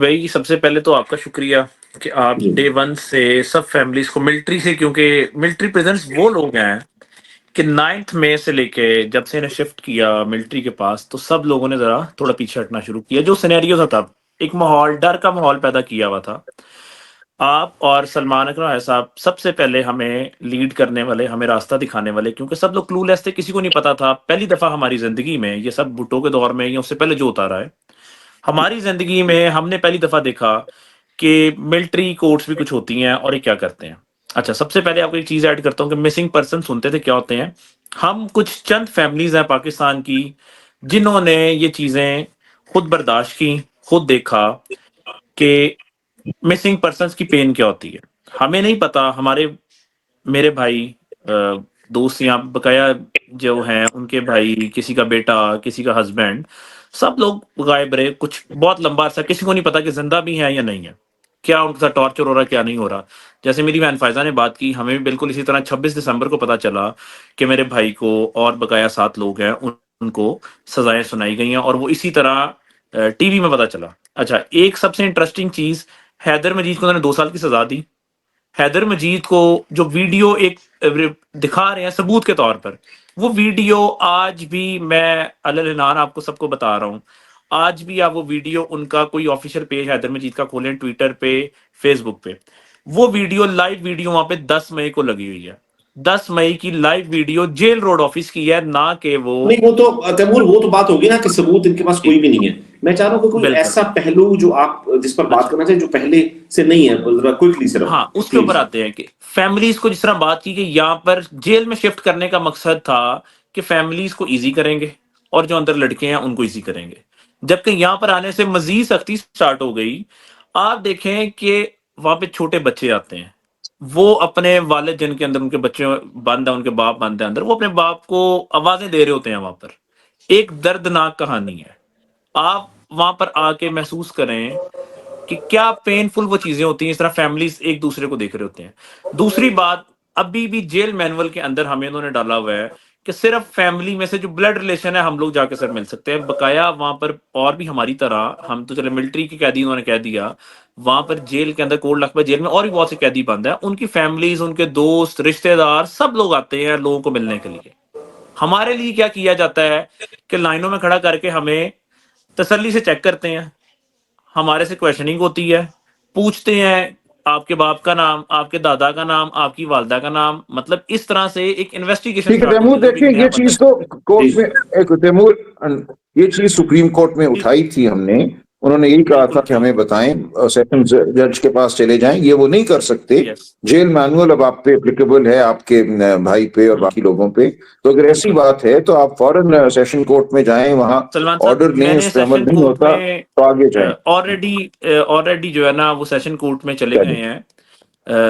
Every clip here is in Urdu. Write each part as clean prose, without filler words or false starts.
بھائی سب سے پہلے تو آپ کا شکریہ کہ آپ جی ڈے ون سے سب فیملیز کو ملٹری سے، کیونکہ ملٹری پریزنٹس وہ لوگ ہیں کہ 9 مئی سے لے کے جب سے انہیں شفٹ کیا ملٹری کے پاس، تو سب لوگوں نے ذرا تھوڑا پیچھے ہٹنا شروع کیا. جو سینیریو تھا تب ایک ماحول، ڈر کا ماحول پیدا کیا ہوا تھا. آپ اور سلمان اکرم صاحب سب سے پہلے ہمیں لیڈ کرنے والے، ہمیں راستہ دکھانے والے، کیونکہ سب لوگ کلو لیس تھے، کسی کو نہیں پتا تھا. پہلی دفعہ ہماری زندگی میں، یہ سب بھٹو کے دور میں یا اس سے پہلے جو ہوتا رہا ہے، ہماری زندگی میں ہم نے پہلی دفعہ دیکھا کہ ملٹری کورٹس بھی کچھ ہوتی ہیں اور یہ کیا کرتے ہیں. اچھا، سب سے پہلے آپ کو ایک چیز ایڈ کرتا ہوں کہ مسنگ پرسن سنتے تھے کیا ہوتے ہیں. ہم کچھ چند فیملیز ہیں پاکستان کی جنہوں نے یہ چیزیں خود برداشت کی، خود دیکھا کہ مسنگ پرسنس کی پین کیا ہوتی ہے. ہمیں نہیں پتا، ہمارے میرے بھائی دوست یا بقایا جو ہیں ان کے بھائی، کسی کا بیٹا، کسی کا ہسبینڈ، سب لوگ غائب رہے. کچھ بہت لمبا عرصہ کسی کو نہیں پتا کہ زندہ بھی ہیں یا نہیں ہے، کیا ان کے ساتھ ٹارچر ہو رہا ہے، کیا نہیں ہو رہا. جیسے میری بہن فائزہ نے بات کی، ہمیں بھی بالکل اسی طرح 26 دسمبر کو پتا چلا کہ میرے بھائی کو اور بقایا 7 لوگ ہیں، ان کو سزائیں سنائی گئی ہیں، اور وہ اسی طرح ٹی وی میں پتا چلا. اچھا، ایک سب سے انٹرسٹنگ چیز، حیدر مجید کو انہوں نے 2 سال کی سزا دی. حیدر مجید کو جو ویڈیو ایک دکھا رہے ہیں ثبوت کے طور پر، وہ ویڈیو آج بھی میں العنان آپ کو سب کو بتا رہا ہوں، آج بھی آپ وہ ویڈیو، ان کا کوئی آفیشیل پیج حیدر مجید کا کھولیں، ٹویٹر پہ، فیس بک پہ، وہ ویڈیو لائیو ویڈیو وہاں پہ 10 مئی کو لگی ہوئی ہے. 10 مئی کی live video jail road office کی ہے، نہ کہ وہ نہیں، وہ تو تیمور، وہ تو بات ہوگی نا کہ ثبوت ان کے پاس جی کوئی بھی نہیں ہے. میں چاہ رہا ہوں کہ کوئی بالکل. ایسا پہلو جو آپ جس پر بات اچھا کرنا چاہیں جو پہلے سے نہیں ہے، کوئکلی صرف ہاں، اس کے اوپر پلیز. آتے ہیں کہ فیملیز کو جس طرح بات کی کہ یہاں پر جیل میں شفٹ کرنے کا مقصد تھا کہ فیملیز کو ایزی کریں گے اور جو اندر لڑکے ہیں ان کو ایزی کریں گے، جبکہ یہاں پر آنے سے مزید سختی سٹارٹ ہو گئی. آپ دیکھیں کہ وہاں پہ چھوٹے بچے آتے ہیں، وہ اپنے والد جن کے اندر ان کے بچے بند ہیں، ان کے باپ بند ہیں اندر، وہ اپنے باپ کو آوازیں دے رہے ہوتے ہیں. وہاں پر ایک دردناک کہانی ہے. آپ وہاں پر آ کے محسوس کریں کہ کیا پینفل وہ چیزیں ہوتی ہیں، اس طرح فیملیز ایک دوسرے کو دیکھ رہے ہوتے ہیں. دوسری بات، ابھی بھی جیل مینول کے اندر ہمیں انہوں نے ڈالا ہوا ہے کہ صرف فیملی میں سے جو بلڈ ریلیشن ہے ہم لوگ جا کے سر مل سکتے ہیں. بقایا وہاں پر اور بھی ہماری طرح، ہم تو چلے ملٹری کے قیدی، انہوں نے کہہ دیا وہاں پر جیل کے اندر کوٹ لکھپت جیل میں اور بھی بہت سے قیدی بند ہیں، ان کی فیملیز، ان کے دوست، رشتہ دار، سب لوگ آتے ہیں لوگوں کو ملنے کے لیے. ہمارے لیے کیا کیا جاتا ہے کہ لائنوں میں کھڑا کر کے ہمیں تسلی سے چیک کرتے ہیں، ہمارے سے کویشچننگ ہوتی ہے، پوچھتے ہیں آپ کے باپ کا نام، آپ کے دادا کا نام، آپ کی والدہ کا نام، مطلب اس طرح سے ایک انویسٹیگیشن ٹھیک ہے سٹارٹ تیمور، ہوتی ہے جو بھی دیکھیں ایک نیا یہ بندہ چیز تو جی کورٹ میں، ایک تیمور، یہ چیز سپریم کورٹ میں جی اٹھائی تھی ہم نے. انہوں نے یہی کہا تھا بالکل کہ ہمیں بتائیں، سیشن جج کے پاس چلے جائیں. یہ وہ نہیں کر سکتے. یس. جیل مینول اب آپ پہ اپلیکیبل ہے، آپ کے بھائی پہ اور باقی لوگوں پہ. تو اگر ایسی بات ہے تو آپ فوراً سیشن کورٹ میں جائیں، وہاں سلمان صاحب، آرڈر میں لیں، نے اس پہ عمل سیشن نہیں کورٹ ہوتا میں تو آگے جائیں. آلریڈی جو ہے نا وہ سیشن کورٹ میں چلے گئے چلیں ہیں.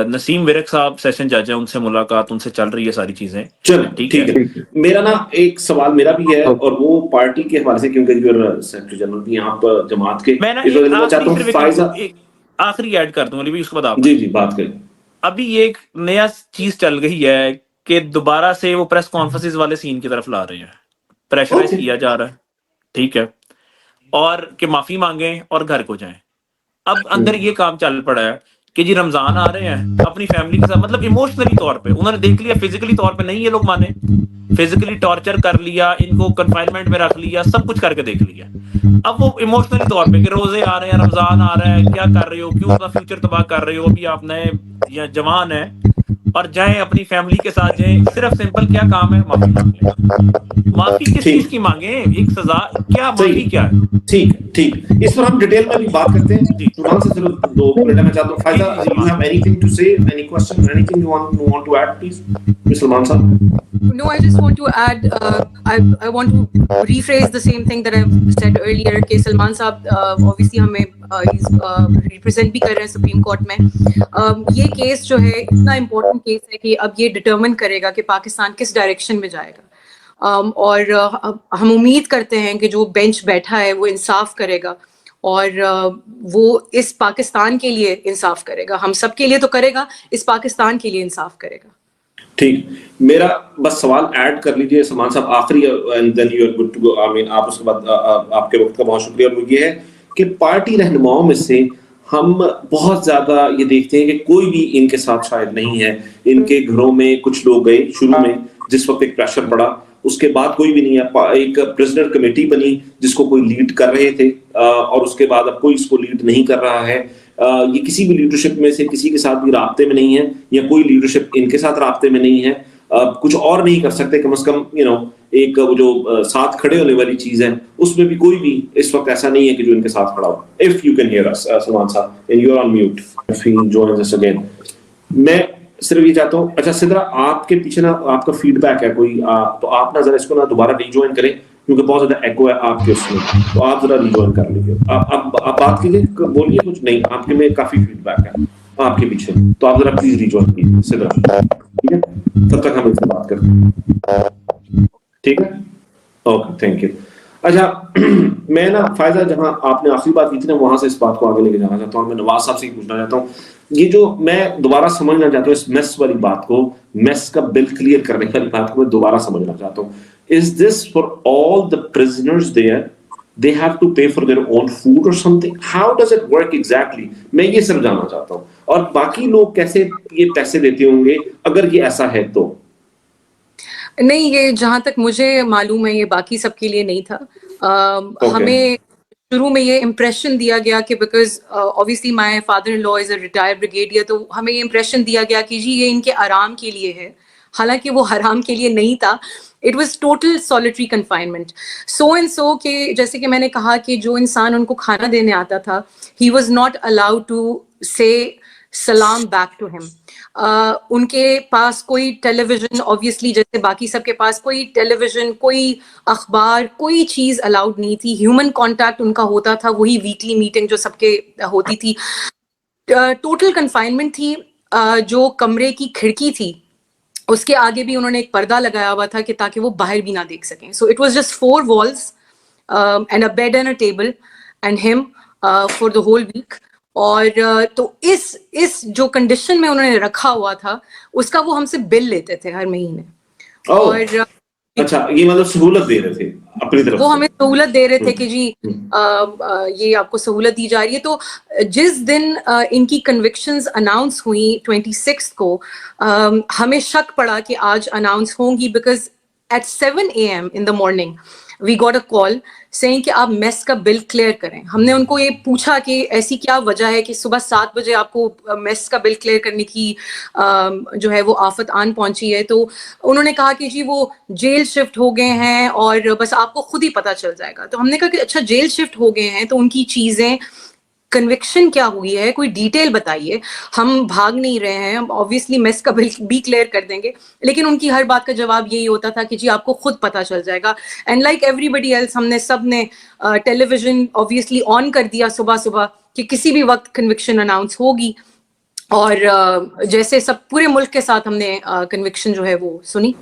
نسیم ورق صاحب سیشن جج ہیں، ان سے ملاقات، ان سے چل رہی ہے ساری چیزیں. چلیں ٹھیک ہے. ٹھیک ہے. ٹھیک ہے. میرا نا ایک سوال میرا بھی ہے، اور وہ پارٹی کے حوالے سے، کیونکہ جو سیکرٹری جنرل بھی یہاں پر جماعت کے، میں نا اس ایک وجہ سے میں آخری چاہتا صرف ہوں فائزہ. ایک آخری ایڈ کر دوں علی بھائی، اس کے بعد آپ جی کریں. جی بات کریں. ابھی ایک نیا چیز چل گئی ہے کہ دوبارہ سے وہ پریس کانفرنسز والے سین کی طرف لا رہے ہیں، پریشرائز اوکے. کیا جا رہا ہے. ٹھیک ہے، اور کہ معافی مانگیں اور گھر کو جائیں. اب اندر یہ کام چل پڑا ہے کہ جی رمضان آ رہے ہیں، اپنی فیملی کے ساتھ، مطلب ایموشنلی طور پہ انہوں نے دیکھ لیا، فزیکلی طور پہ نہیں یہ لوگ مانے، فزیکلی ٹارچر کر لیا، ان کو کنفائنمنٹ میں رکھ لیا، سب کچھ کر کے دیکھ لیا. اب وہ ایموشنلی طور پہ کہ روزے آ رہے ہیں، رمضان آ رہا ہے، کیا کر رہے ہو، کیوں اپنا فیوچر تباہ کر رہے ہو، ابھی آپ نئے یا جوان ہیں، اور جائیں اپنی فیملی کے ساتھ جائیں. صرف سمپل کیا کام ہے، معافی مانگ لیں. معافی کس ٹھیک. چیز کی مانگیں، ایک سزا کیا، معافی صحیح. کیا ہے. ٹھیک ٹھیک. اس پر ہم ڈیٹیل میں بھی بات کرتے ہیں. جی سلمان سے صرف 2 منٹ میں چاہتا ہوں. جی فائزہ، جی یو سلمان ہیو صاحب. Anything to say, any question, anything you want to add please? Salman صاحب. No, I just want to add, I want to rephrase the same thing that I've said earlier, کہ سلمان صاحب obviously ہمیں represent بھی کر رہے ہیں سپریم کورٹ میں. یہ کیس جو ہے اتنا امپورٹنٹ کیس ہے کہ اب یہ ڈٹرمن کرے گا کہ پاکستان کس ڈائریکشن میں جائے گا. اور ہم امید کرتے ہیں کہ جو بینچ بیٹھا ہے وہ انصاف کرے گا، اور وہ اس پاکستان کے لیے انصاف کرے گا. ہم سب کے لیے تو کرے گا، اس پاکستان کے لیے انصاف کرے گا. ٹھیک. میرا بس سوال ایڈ کر لیجیے سلمان صاحب، آخری، and then you are good to go. I mean آپ اس کے بعد آپ کے وقت کا بہت شکریہ. اور وہ یہ ہے کہ پارٹی رہنماؤں میں سے ہم بہت زیادہ یہ دیکھتے ہیں کہ کوئی بھی ان کے ساتھ شاید نہیں ہے. ان کے گھروں میں کچھ لوگ گئے شروع میں جس وقت ایک پریشر پڑا, اس کے بعد کوئی بھی نہیں ہے. ایک پریزیڈنٹ کمیٹی بنی جس کو کوئی لیڈ کر رہے تھے, اور اس کے بعد اب کوئی اس کو لیڈ نہیں کر رہا ہے. یہ کسی بھی لیڈرشپ میں سے کسی کے ساتھ بھی رابطے میں نہیں ہے, یا کوئی لیڈرشپ ان کے ساتھ رابطے میں نہیں ہے. کچھ اور نہیں کر سکتے کم از کم ایک وہ جو ساتھ کھڑے ہونے والی چیز ہے اس میں بھی کوئی بھی اس وقت ایسا نہیں ہے کہ جو ان کے ساتھ کھڑا ہو. If you can hear us, Salman صاحب, and you are on mute. If he joins us again. میں صرف یہ چاہتا ہوں, اچھا سدرا آپ کے پیچھے نا آپ کا فیڈ بیک ہے کوئی, تو آپ نا ذرا اس کو نا دوبارہ ری جوائن کریں کیونکہ بہت زیادہ ایکو ہے آپ کے اس میں, تو آپ ذرا ری جوائن کر لیجیے. آپ بات کیجیے, بولیے کچھ. نہیں, آپ کے میں کافی فیڈ بیک ہے آپ کے پیچھے, تو آپ ذرا پلیز ری جوائن کیجیے سدرا, ٹھیک ہے, تب تک ہم ان سے بات کرتے ہیں, ٹھیک ہے, اوکے, تھینک یو. اچھا میں نا فائزہ جہاں آپ نے آخری بات کی تھی نا وہاں سے اس بات کو آگے لے کے جانا چاہتا ہوں. میں نواز صاحب سے پوچھنا چاہتا ہوں, یہ جو میں دوبارہ سمجھنا چاہتا ہوں اس میس والی بات کو, میس کا بل کلیئر کرنے والی بات کو میں دوبارہ سمجھنا چاہتا ہوں. Is this for all the prisoners there? They have to pay for their own food or something? How does it work exactly? میں یہ سب جاننا چاہتا ہوں. اور باقی لوگ کیسے یہ پیسے دیتے ہوں گے اگر یہ ایسا ہے تو؟ نہیں, یہ جہاں تک مجھے معلوم ہے یہ باقی سب کے لیے نہیں تھا. ہمیں شروع میں یہ امپریشن دیا گیا کہ because obviously my father-in-law is a retired brigadier, تو ہمیں یہ امپریشن دیا گیا کہ جی یہ ان کے آرام کے لیے ہے, حالانکہ وہ حرام کے لیے نہیں تھا. It was total solitary confinement. So and so کہ جیسے کہ میں نے کہا کہ جو انسان ان کو کھانا دینے آتا تھا he was not allowed to say سلام بیک ٹو ہم. ان کے پاس کوئی ٹیلی ویژن obviously جیسے باقی سب کے پاس کوئی ٹیلی ویژن, کوئی اخبار, کوئی چیز الاؤڈ نہیں تھی. ہیومن کانٹیکٹ ان کا ہوتا تھا وہی ویکلی میٹنگ جو سب کے ہوتی تھی. ٹوٹل کنفائنمنٹ تھی. جو کمرے کی کھڑکی تھی اس کے آگے بھی انہوں نے ایک پردہ لگایا ہوا تھا کہ تاکہ وہ باہر بھی نہ دیکھ سکیں. So it was just 4 walls and a bed and a table and him for the whole week. اور تو اس جو کنڈیشن میں انہوں نے رکھا ہوا تھا اس کا وہ ہم سے بل لیتے تھے ہر مہینے. اور اچھا یہ مطلب سہولت دے رہے تھے اپنی طرف, وہ ہمیں سہولت دے رہے تھے کہ جی یہ آپ کو سہولت دی جا رہی ہے. تو جس دن ان کی کنوکشنز اناؤنس ہوئی 26 کو, ہمیں شک پڑا کہ آج اناؤنس ہوں گی, because at 7 AM in the morning we got a call saying کہ آپ میس کا بل کلیئر کریں. ہم نے ان کو یہ پوچھا کہ ایسی کیا وجہ ہے کہ صبح 7 بجے آپ کو میس کا بل کلیئر کرنے کی جو ہے وہ آفت آن پہنچی ہے. تو انہوں نے کہا کہ جی وہ جیل شفٹ ہو گئے ہیں اور بس آپ کو خود ہی پتہ چل جائے گا. تو ہم نے کہا کہ اچھا جیل شفٹ ہو گئے ہیں تو ان کی چیزیں کنوکشن کیا ہوئی ہے, کوئی ڈیٹیل بتائیے. ہم بھاگ نہیں رہے ہیں, ہم obviously میس کا بل بھی کلیئر کر دیں گے, لیکن ان کی ہر بات کا جواب یہی ہوتا تھا کہ جی آپ کو خود پتہ چل جائے گا. And like everybody else ہم نے سب نے ٹیلی ویژن obviously آن کر دیا صبح کہ کسی بھی وقت کنوکشن اناؤنس ہوگی. اور جیسے سب پورے ملک کے ساتھ ہم نے کنوکشن جو ہے وہ سنی.